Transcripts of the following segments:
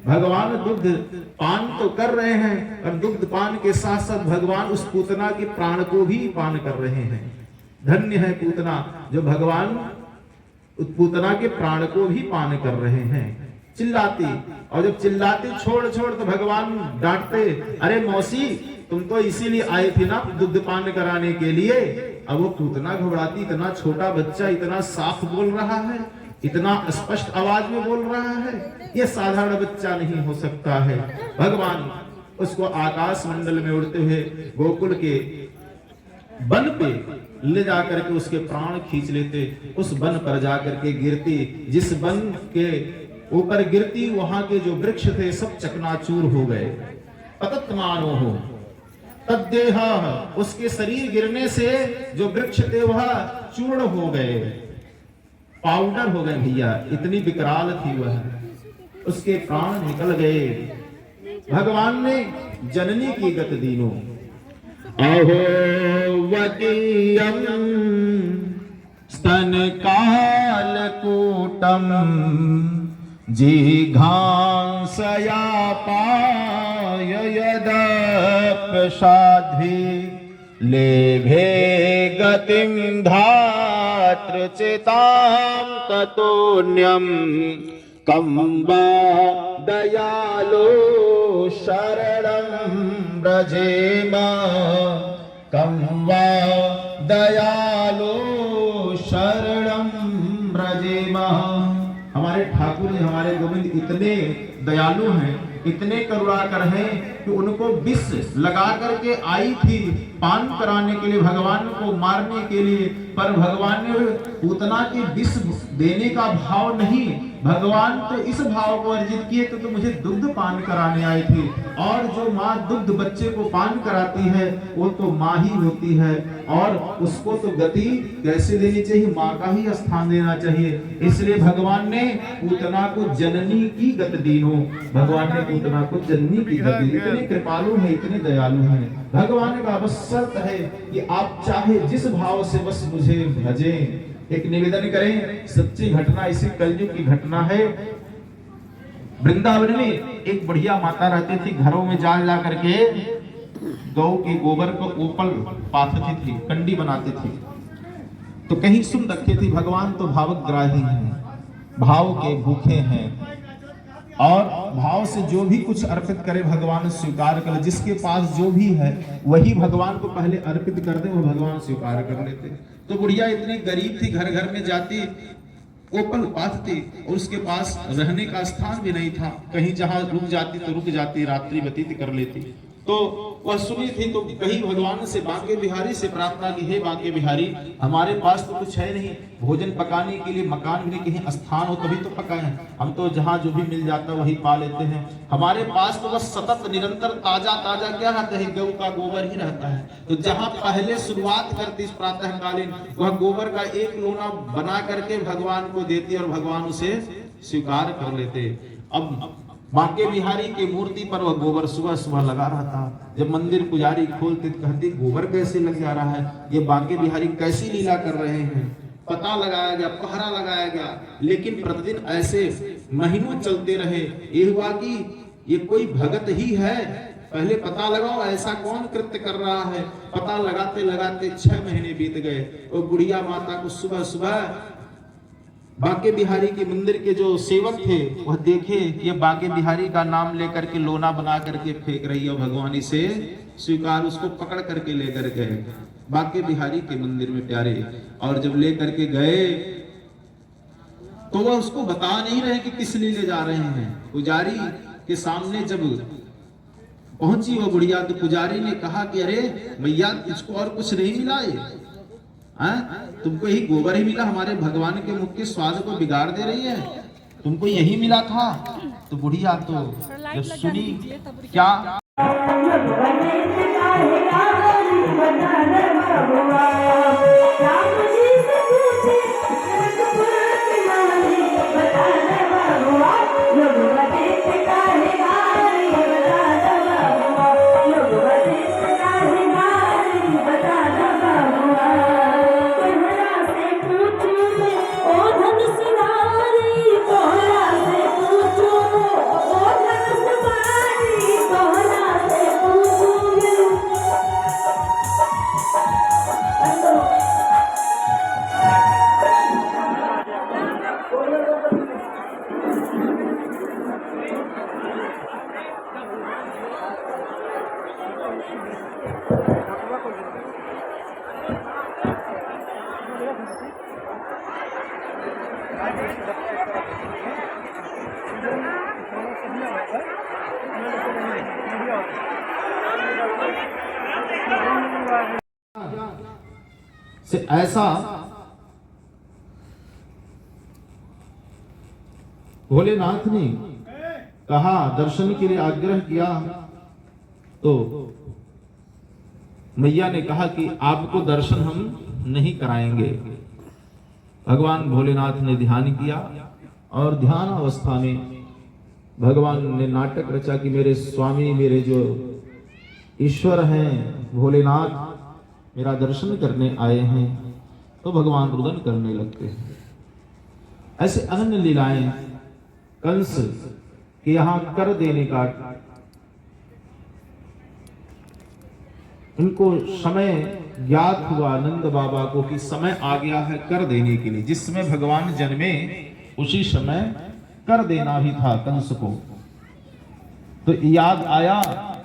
भगवान दुग्ध पान तो कर रहे हैं और दुग्ध पान के साथ साथ भगवान उस पूतना के प्राण को भी पान कर रहे हैं। धन्य है पूतना जो भगवान उस पूतना के प्राण को भी पान कर रहे हैं। चिल्लाती, और जब चिल्लाती छोड़ छोड़ तो भगवान डांटते, अरे मौसी तुम तो इसीलिए आई थी ना दुग्ध पान कराने के लिए। अब वो पूतना घबराती, इतना छोटा बच्चा इतना साफ बोल रहा है, इतना स्पष्ट आवाज में बोल रहा है, ये साधारण बच्चा नहीं हो सकता है। भगवान उसको आकाश मंडल में उड़ते हुए गोकुल के वन पे ले जाकर के उसके प्राण खींच लेते, उस वन पर जाकर के गिरती, जिस वन के ऊपर गिरती वहां के जो वृक्ष थे सब चकनाचूर हो गए। पतत्मानो हो तद्देह, उसके शरीर गिरने से जो वृक्ष थे वह चूर्ण हो गए, पाउडर हो गए भैया, इतनी विकराल थी वह, उसके प्राण निकल गए। भगवान ने जननी की गत दीनो अहो वतीयम स्तन कालकूटम जिघांसया पाय यदप्रसाध्वी लेभे गतिं धातृचितां ततोऽन्यं कं वा दयालो शरणं व्रजेम, कं वा दयालो शरणं व्रजेम। हमारे ठाकुर जी, हमारे गोविंद इतने दयालु हैं, इतने करुणाकर हैं कि उनको विष लगा करके आई थी पान कराने के लिए, भगवान को मारने के लिए, पर भगवान ने पूतना के विष देने का भाव नहीं, भगवान तो इस भाव को अर्जित किए तो मुझे दुग्ध पान कराने आई थी। और जो माँ दुग्ध बच्चे को पान कराती है वो तो माँ ही होती है, और उसको तो गति कैसे देनी चाहिए, माँ का ही स्थान देना चाहिए। इसलिए भगवान ने पूतना को जननी की गति दी हो, भगवान ने पूतना को जननी की गति, इतने कृपालु है, इतने दयालु हैं। भगवान का बस शर्त है कि आप चाहे जिस भाव से बस मुझे भजें। एक निवेदन करें, सच्ची घटना, इसी कलयुग की घटना है। वृंदावन में एक बढ़िया माता रहती थी, घरों में जा करके गौ के गोबर को ऊपर पाथती थी, कंडी बनाती थी। तो कहीं सुन रखी थी, भगवान तो भावग्राही हैं, भाव के भूखे हैं, और भाव से जो भी कुछ अर्पित करे भगवान स्वीकार कर, जिसके पास जो भी है वही भगवान को पहले अर्पित कर दे, वो भगवान स्वीकार कर लेते। तो बुढ़िया इतनी गरीब थी, घर घर में जाती, ओपल पाथती, और उसके पास रहने का स्थान भी नहीं था, कहीं जहां रुक जाती तो रुक जाती, रात्रि व्यतीत कर लेती। तो वह सुनी थी तो कहीं भगवान से, बांके बिहारी से प्रार्थना की, हे बांके बिहारी, हमारे पास तो कुछ है नहीं, भोजन पकाने के लिए मकान भी नहीं, कहीं स्थान हो तभी तो पकाएं, हम तो जहां जो भी मिल जाता वही पा लेते हैं, हमारे पास तो बस सतत निरंतर ताजा ताजा क्या रहता है, गौ का गोबर ही रहता है। तो जहां पहले शुरुआत करती इस प्रातःकालीन, वह गोबर का एक लोना बना करके भगवान को देती और भगवान उसे स्वीकार कर लेते। अब बांके बिहारी की मूर्ति पर वह गोबर सुबह सुबह लगा रहा था। जब मंदिर पुजारी खोलते कहते गोबर कैसे लग जा रहा है, ये बांके बिहारी कैसी लीला कर रहे हैं। पता लगाया गया, पहरा लगाया गया, लेकिन प्रतिदिन ऐसे महीनों चलते रहे। ये हुआ कि ये कोई भगत ही है, पहले पता लगाओ ऐसा कौन कृत्य कर रहा है। पता लगाते लगाते 6 महीने बीत गए। और बुढ़िया माता को सुबह सुबह बांके बिहारी के मंदिर के जो सेवक थे वह देखे कि बांके बिहारी का नाम लेकर के लोना बना करके फेंक रही है, भगवान इसे स्वीकार, उसको पकड़ करके लेकर गए बांके बिहारी के मंदिर में प्यारे। और जब लेकर के गए तो वह उसको बता नहीं रहे कि किस लिए ले जा रहे हैं। पुजारी के सामने जब पहुंची वो बुढ़िया तो पुजारी ने कहा कि अरे भैया इसको और कुछ नहीं मिला, तुमको यही गोबर ही मिला, हमारे भगवान के मुख के स्वाद को बिगाड़ दे रही है, तुमको यही मिला था। तो बुढ़िया तो जब सुनी क्या से ऐसा भोलेनाथ ने कहा, दर्शन के लिए आग्रह किया, तो मैया ने कहा कि आपको दर्शन हम नहीं कराएंगे। भगवान भोलेनाथ ने ध्यान किया और ध्यान अवस्था में भगवान ने नाटक रचा कि मेरे स्वामी, मेरे जो ईश्वर हैं भोलेनाथ, मेरा दर्शन करने आए हैं। तो भगवान रुदन करने लगते हैं। ऐसे अनन्य लीलाएं कंस के यहां कर देने का उनको समय ज्ञात हुआ नंद बाबा को कि समय आ गया है कर देने के लिए। जिस समय भगवान जन्मे उसी समय कर देना भी था कंस को। तो याद आया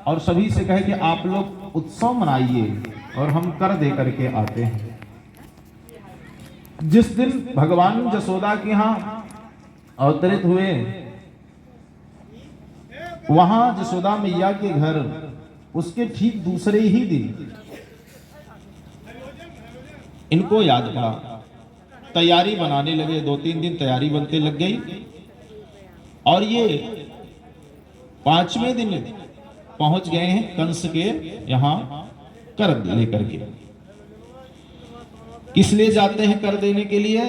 और सभी से कहे कि आप लोग उत्सव मनाइए और हम कर दे करके आते हैं। जिस दिन भगवान जसोदा के यहां अवतरित हुए, वहां जसोदा मैया के घर उसके ठीक दूसरे ही दिन इनको याद पड़ा, तैयारी बनाने लगे। 2-3 दिन तैयारी बनते लग गई और ये 5वें दिन पहुंच गए हैं कंस के यहां कर लेकर के। किस लिए जाते हैं कर देने के लिए?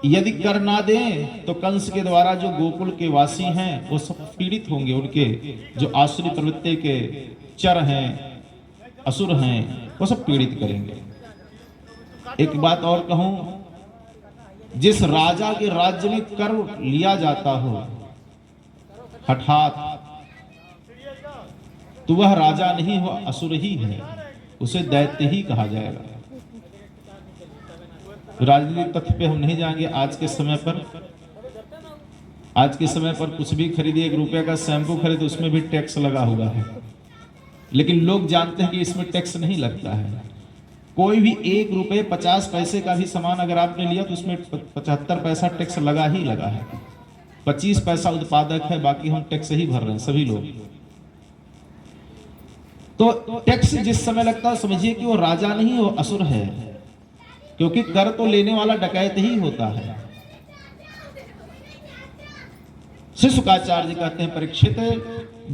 यदि कर ना दें तो कंस के द्वारा जो गोकुल के वासी हैं वो सब पीड़ित होंगे। उनके जो आसुरी प्रवृत्ति के चर हैं, असुर हैं, वो सब पीड़ित करेंगे। एक बात और कहूं, जिस राजा के राज्य में कर लिया जाता हो हठात, तो वह राजा नहीं, वह असुर ही है, उसे दैत्य ही कहा जाएगा। राजनीतिक तथ्य पे हम नहीं जाएंगे। आज के समय पर कुछ भी खरीदिए, 1 रुपये का शैम्पू खरीदे उसमें भी टैक्स लगा हुआ है, लेकिन लोग जानते हैं कि इसमें टैक्स नहीं लगता है। कोई भी 1 रुपये 50 पैसे का भी सामान अगर आपने लिया तो उसमें 75 पैसा टैक्स लगा ही लगा है। 25 पैसा उत्पादक है, बाकी हम टैक्स ही भर रहे हैं सभी लोग। तो टैक्स जिस समय लगता है समझिए कि वो राजा नहीं, वो असुर है, क्योंकि कर तो लेने वाला डकैत ही होता है। श्री शुकाचार्य जी कहते हैं, परीक्षित,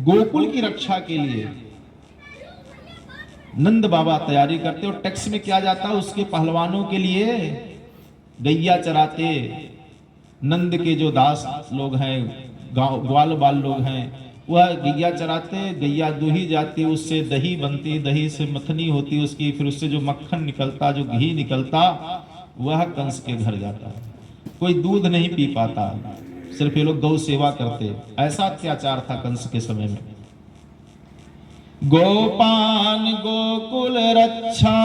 गोकुल की रक्षा के लिए नंद बाबा तैयारी करते और टैक्स में क्या जाता है उसके पहलवानों के लिए गैया चराते। नंद के जो दास लोग हैं, ग्वाल बाल लोग हैं, वह गैया चराते, गैया दूही जाती, उससे दही बनती, दही से मथनी होती उसकी, फिर उससे जो मक्खन निकलता, जो घी निकलता, वह कंस के घर जाता। कोई दूध नहीं पी पाता, सिर्फ ये लोग गौ सेवा करते। ऐसा अत्याचार था कंस के समय में। गोपान गोकुल रक्षायाम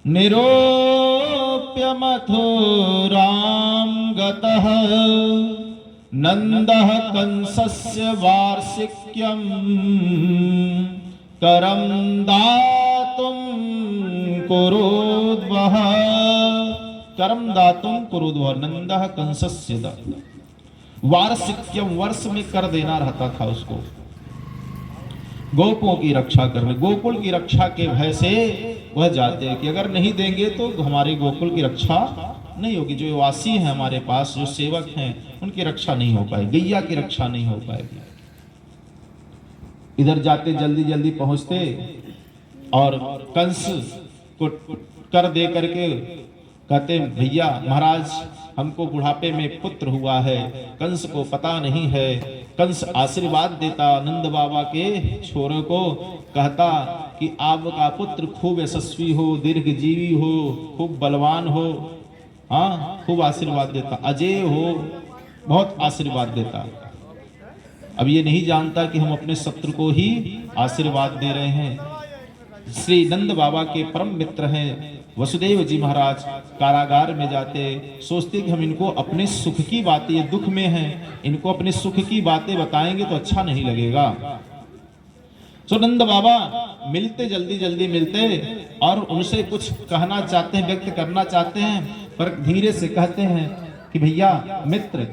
निरोप्य मथुराम गतः नंदः कंसस्य वार्षिक्यं करम दातुम कुरुद्वः। करम दातुम कुरुद्वः, नंदः कंसस्य वार्षिक्यम, वर्ष में कर देना रहता था उसको। गोपों की रक्षा करने, गोकुल की रक्षा के भय से वह जाते हैं कि अगर नहीं देंगे तो हमारे गोकुल की रक्षा नहीं होगी। जो वासी हैं हमारे पास, जो सेवक हैं, उनकी रक्षा नहीं हो पाएगी, गैया की रक्षा नहीं हो पाएगी। इधर जाते जल्दी जल्दी पहुंचते और कंस को कर दे करके कहते, भैया महाराज, हमको बुढ़ापे में पुत्र हुआ है, कंस को पता नहीं है। कंस आशीर्वाद देता नंद बाबा के छोरों को, कहता कि आपका पुत्र खूब यशस्वी हो, दीर्घजीवी हो, खूब बलवान हो, हाँ, खूब आशीर्वाद देता, अजय हो, बहुत आशीर्वाद देता। अब ये नहीं जानता कि हम अपने शत्रु को ही आशीर्वाद दे रहे हैं। श्री नंद बाबा के परम मित्र हैं वसुदेव जी महाराज, कारागार में जाते, सोचते कि हम इनको अपने सुख की बातें, ये दुख में हैं, इनको अपने सुख की बातें बताएंगे तो अच्छा नहीं लगेगा। तो नंद बाबा मिलते, जल्दी जल्दी मिलते और उनसे कुछ कहना चाहते हैं, व्यक्त करना चाहते हैं, पर धीरे से कहते हैं कि भैया मित्र,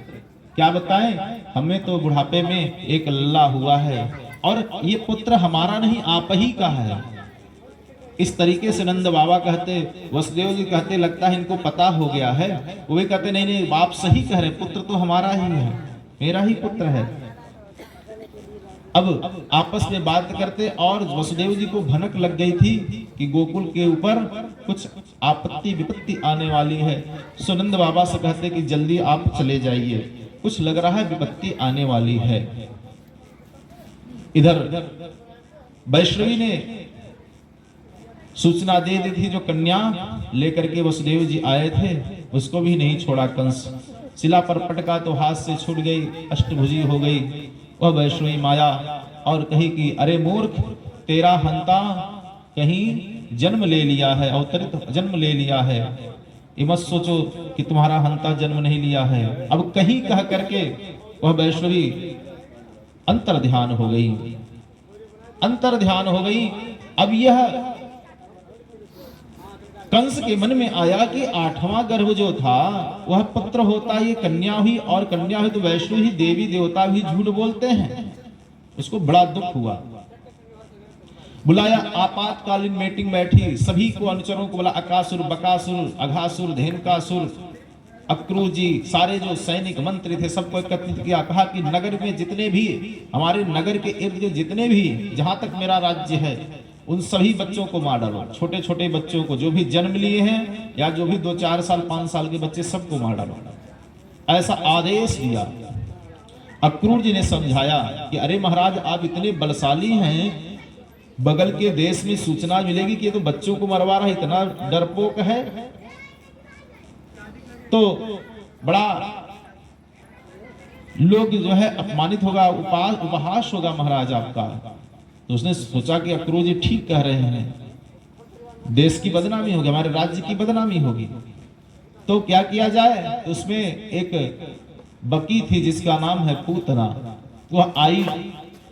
क्या बताएं, हमें तो बुढ़ापे में एक लल्ला हुआ है और ये पुत्र हमारा नहीं आप ही का है। इस तरीके से नंद बाबा कहते, वसुदेव जी कहते लगता है इनको पता हो गया है। वे कहते नहीं नहीं बाप सही कह रहे, पुत्र तो हमारा ही है, मेरा ही पुत्र है। अब आपस में बात करते और वसुदेव जी को भनक लग गई थी कि गोकुल के ऊपर कुछ आपत्ति विपत्ति आने वाली है। सुनंद बाबा से कहते कि जल्दी आप चले जाइए, कुछ लग रहा है विपत्ति आने वाली है। इधर वैष्णवी ने सूचना दे दी थी, जो कन्या लेकर के वसुदेव जी आए थे उसको भी नहीं छोड़ा कंस। शिला पर पटका तो हाथ से छूट गई, अष्टभुजी हो गई वह वैष्णवी माया, और कही कि अरे मूर्ख, तेरा हंता कहीं जन्म ले लिया है, अवतरित जन्म ले लिया है। ये मत सोचो कि तुम्हारा हंता जन्म नहीं लिया है। अब कहीं कह करके वह वैष्णवी अंतर ध्यान हो गई, अंतर ध्यान हो गई। अब यह कंस के मन में आया कि 8वां गर्भ जो था वह पुत्र होता, ये कन्या हुई, और कन्या हुई तो वैष्णवी देवी देवता भी झूठ बोलते हैं। उसको बड़ा दुख हुआ, बुलाया, आपातकालीन मीटिंग बैठी, सभी को अनुचरों को बोला, अकासुर, बकासुर, अघासुर, धेनुकासुर, अक्रूर जी, सारे जो सैनिक मंत्री थे सबको एकत्रित किया। कहा कि नगर में जितने भी, हमारे नगर के इर्द गिर्द जितने भी, जहां तक मेरा राज्य है, उन सभी बच्चों को मार डालो, छोटे छोटे बच्चों को, जो भी जन्म लिए हैं या जो भी 2-4 साल 5 साल के बच्चे, सबको मार डालो, ऐसा आदेश दिया। अक्रूर जी ने समझाया कि अरे महाराज आप इतने बलशाली हैं, बगल के देश में सूचना मिलेगी कि ये तो बच्चों को मरवा रहा है, इतना डरपोक है, तो बड़ा लोग जो है अपमानित होगा, उपहास होगा महाराज आपका। तो उसने सोचा कि अक्रूर जी ठीक कह रहे हैं, देश की बदनामी होगी, हमारे राज्य की बदनामी होगी, तो क्या किया जाए। तो उसमें एक बकी थी जिसका नाम है पूतना, वह आई,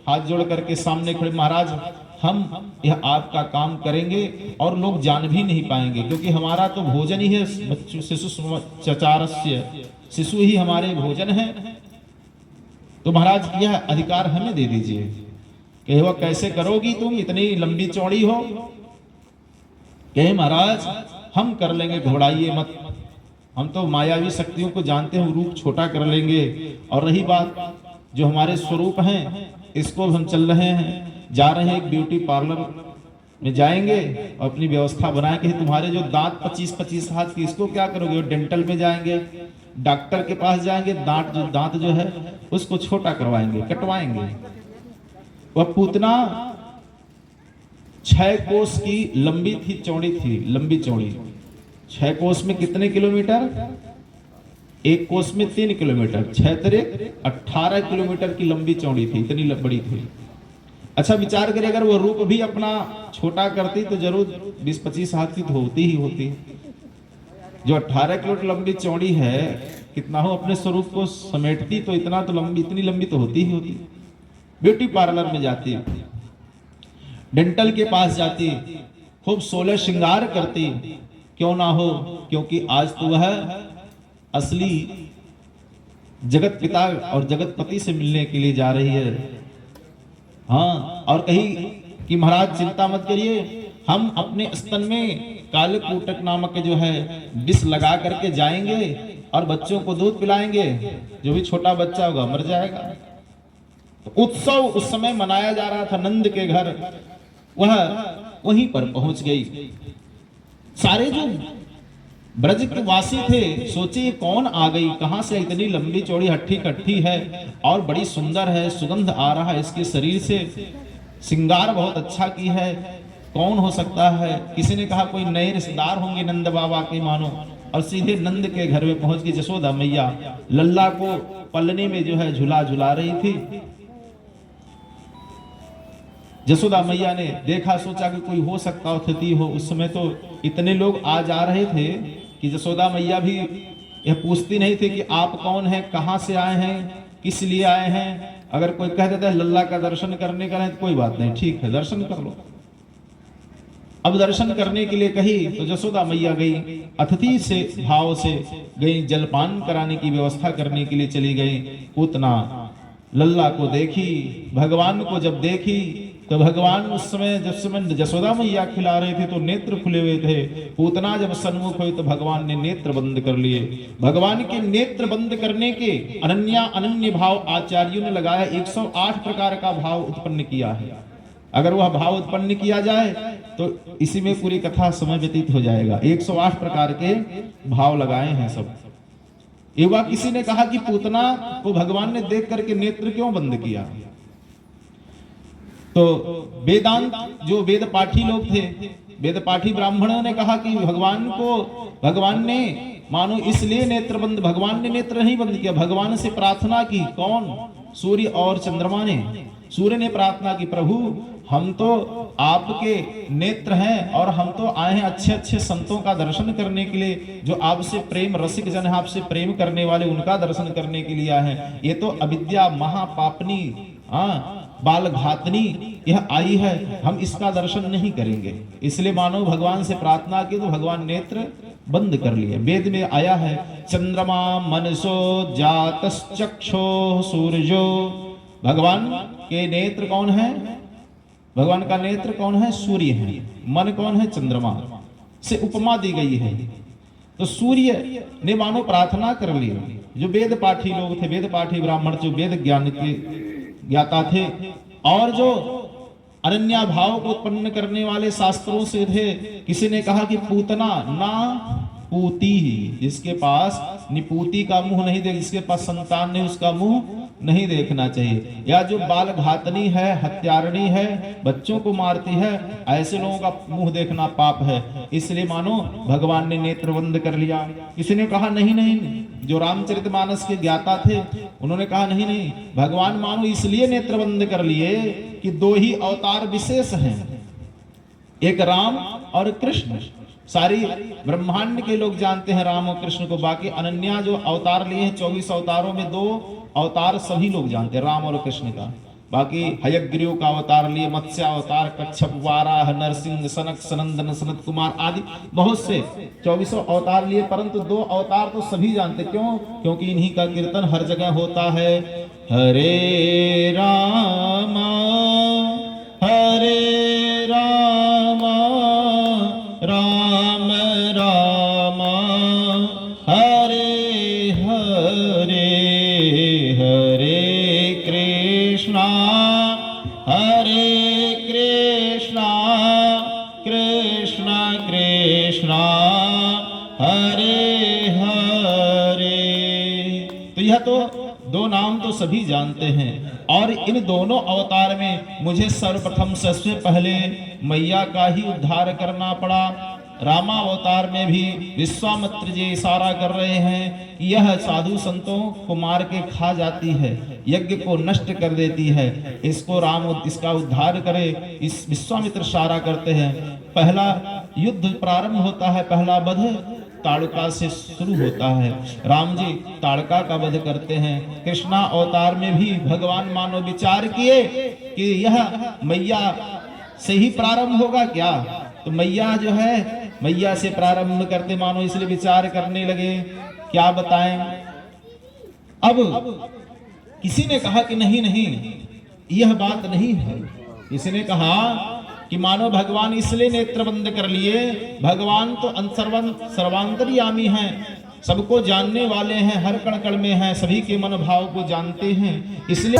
हाथ जोड़ करके सामने खड़े, महाराज हम यह आपका काम करेंगे और लोग जान भी नहीं पाएंगे, क्योंकि हमारा तो भोजन ही है, शिशु चचारस्य, शिशु ही हमारे भोजन है, तो महाराज यह अधिकार हमें दे दीजिए। कहे वह कैसे करोगी तुम, इतनी लंबी चौड़ी हो। कहे महाराज हम कर लेंगे, घबराइए मत, हम तो मायावी शक्तियों को जानते हैं, रूप छोटा कर लेंगे। और रही बात जो हमारे स्वरूप हैं, इसको हम चल रहे हैं, जा रहे हैं एक ब्यूटी पार्लर में जाएंगे और अपनी व्यवस्था बनाए कि तुम्हारे जो दांत 25-25 हाथ की, इसको क्या करोगे, डेंटल में जाएंगे, डॉक्टर के पास जाएंगे, दांत जो है उसको छोटा करवाएंगे, कटवाएंगे। वह पूतना 6 कोस की लंबी थी, चौड़ी थी, लंबी चौड़ी। 6 कोस में कितने किलोमीटर, 1 कोस में 3 किलोमीटर, 6 तिरे 18 किलोमीटर की लंबी चौड़ी थी, इतनी बड़ी थी। अच्छा विचार करें, अगर वो रूप भी अपना छोटा करती तो जरूर 20-25 हाथ की तो होती ही होती। जो 18 किलोमीटर लंबी चौड़ी है, कितना हो अपने स्वरूप को समेटती तो इतना तो लंबी, इतनी लंबी तो होती ही होती। ब्यूटी पार्लर में जाती, डेंटल के पास जाती, खूब 16 श्रृंगार करती, क्यों ना हो, क्योंकि आज तो वह असली जगत पिता और जगत पति से मिलने के लिए जा रही है। हाँ, और कही कि महाराज चिंता मत करिए, हम अपने स्तन में कालकूटक नामक जो है विष लगा करके जाएंगे और बच्चों को दूध पिलाएंगे, जो भी छोटा बच्चा होगा मर जाएगा। तो उत्सव उस समय मनाया जा रहा था नंद के घर, वह वहीं पर पहुंच गई। सारे जो ब्रज के वासी थे सोचे ये कौन आ गई, कहां से इतनी लंबी चौड़ी हट्टी कट्ठी है और बड़ी सुंदर है, सुगंध आ रहा है इसके शरीर से, श्रृंगार बहुत अच्छा की है, कौन हो सकता है। किसी ने कहा कोई नए रिश्तेदार होंगे नंद बाबा के मानो, और सीधे नंद के घर में पहुंच गई। जसोदा मैया लल्ला को पलने में जो है झुला झुला रही थी। जसोदा मैया ने देखा, सोचा कि कोई हो सकता अतिथि हो। उस समय तो इतने लोग आ जा रहे थे कि जसोदा मैया भी यह पूछती नहीं थी कि आप कौन हैं, कहां से आए हैं, किस लिए आए हैं। अगर कोई कह देता है लल्ला का दर्शन करने का है तो कोई बात नहीं, ठीक है दर्शन कर लो। अब दर्शन करने के लिए कही तो जसोदा मैया गई, अतिथि से भाव से गई, जलपान कराने की व्यवस्था करने के लिए चली गई। पूतना लल्ला को देखी, भगवान को जब देखी तो भगवान उस समय जब समय जसोदा मैया खिला रहे थे तो नेत्र खुले हुए थे। पूतना जब सन्मुख हुई तो भगवान ने नेत्र बंद कर लिए। भगवान के नेत्र बंद करने के अनन्य भाव आचार्यों ने लगाया, 108 प्रकार का भाव उत्पन्न किया है। अगर वह भाव उत्पन्न किया जाए तो इसी में पूरी कथा समय व्यतीत हो जाएगा। 108 प्रकार के भाव लगाए हैं सब। युवा किसी ने कहा कि पूतना को भगवान ने देख करके नेत्र क्यों बंद किया? तो वेदांत जो वेद पाठी लोग थे, वेद पाठी ब्राह्मणों ने कहा कि भगवान ने मानो इसलिए नेत्र बंद, भगवान ने नेत्र नहीं बंद किया, भगवान से प्रार्थना की। कौन? सूर्य और चंद्रमा ने। सूर्य ने प्रार्थना की, प्रभु हम तो आपके नेत्र हैं और हम तो आए हैं अच्छे अच्छे संतों का दर्शन करने के लिए, जो आपसे प्रेम रसिक जन है, आपसे प्रेम करने वाले, उनका दर्शन करने के लिए आए हैं। ये तो अविद्या महापापनी बाल घातनी यह आई है, हम इसका दर्शन नहीं करेंगे। इसलिए मानो भगवान से प्रार्थना की तो भगवान नेत्र बंद कर लिए। वेद में आया है, चंद्रमा मनसो जातश्चक्षो सूर्यो। भगवान के नेत्र कौन है? भगवान का नेत्र कौन है? सूर्य है। मन कौन है? चंद्रमा से उपमा दी गई है। तो सूर्य ने मानो प्रार्थना कर ली। जो वेद पाठी लोग थे, वेद पाठी ब्राह्मण, जो वेद ज्ञान के ज्ञाता थे और जो अनन्या भाव को उत्पन्न करने वाले शास्त्रों से थे, किसी ने कहा कि पूतना ना पूती, जिसके पास निपूति का मुंह नहीं देख, जिसके पास संतान नहीं उसका मुंह नहीं देखना चाहिए। या जो बाल घातनी है, हत्यारणी है, बच्चों को मारती है, ऐसे लोगों का मुंह देखना पाप है। इसलिए मानो भगवान ने नेत्र बंद कर लिया। किसी ने कहा नहीं नहीं, जो रामचरितमानस के ज्ञाता थे उन्होंने कहा नहीं नहीं, भगवान मानो इसलिए नेत्र बंद कर लिए कि दो ही अवतार विशेष हैं, एक राम और कृष्ण। सारी ब्रह्मांड के लोग जानते हैं राम और कृष्ण को, बाकी अनन्या जो अवतार लिए हैं 24 अवतारों में 2 अवतार सभी लोग जानते हैं, राम और कृष्ण का। बाकी हयग्रीव का अवतार लिए, मत्स्य अवतार, कच्छप, वाराह, नरसिंह, सनक, सनंदन, सनत कुमार आदि बहुत से 24 अवतार लिए, परंतु 2 अवतार तो सभी जानते। क्यों? क्योंकि इन्हीं का कीर्तन हर जगह होता है। हरे रामा हरे रामा राम रामा हरे हरे, हरे कृष्णा कृष्णा कृष्णा हरे हरे। तो यह तो 2 नाम तो सभी जानते हैं। और इन दोनों अवतार में मुझे सर्वप्रथम सबसे पहले मैया का ही उद्धार करना पड़ा। रामावतार में भी विश्वामित्र जी इशारा कर रहे हैं कि यह साधु संतों को मार के खा जाती है, यज्ञ को नष्ट कर देती है, इसको राम इसका उद्धार करे। इस विश्वामित्र इशारा करते हैं। पहला युद्ध प्रारंभ होता है, पहला वध ताड़का से शुरू होता है। राम जी ताड़का का वध करते हैं। कृष्णा अवतार में भी भगवान मानो विचार किए कि यह मैया से ही प्रारंभ होगा क्या, तो मैया जो है मैया से प्रारंभ करते मानो, इसलिए विचार करने लगे क्या बताएं। अब किसी ने कहा कि नहीं नहीं, यह बात नहीं है। किसी ने कहा कि मानो भगवान इसलिए नेत्र बंद कर लिए, भगवान तो सर्वांतर्यामी हैं, सबको जानने वाले हैं, हर कण कण में हैं, सभी के मन भाव को जानते हैं, इसलिए